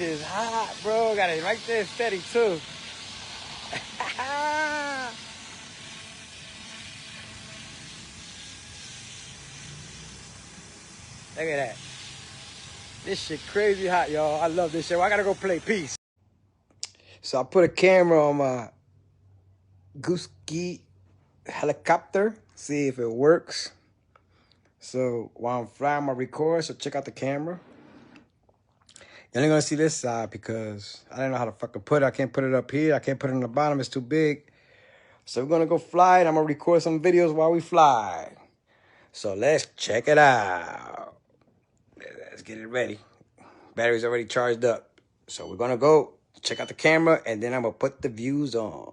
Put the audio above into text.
It's hot, bro. Got it right there steady, too. Look at that. This shit crazy hot, y'all. I love this shit. Well, I gotta go play. Peace. So I put a camera on my Goosky helicopter. See if it works. So while I'm flying, my record. So check out the camera. You're only gonna see this side because I don't know how to fucking put it. I can't put it up here. I can't put it on the bottom. It's too big. So we're gonna go fly it. I'm gonna record some videos while we fly. So let's check it out. Let's get it ready. Battery's already charged up. So we're gonna go check out the camera and then I'm gonna put the views on.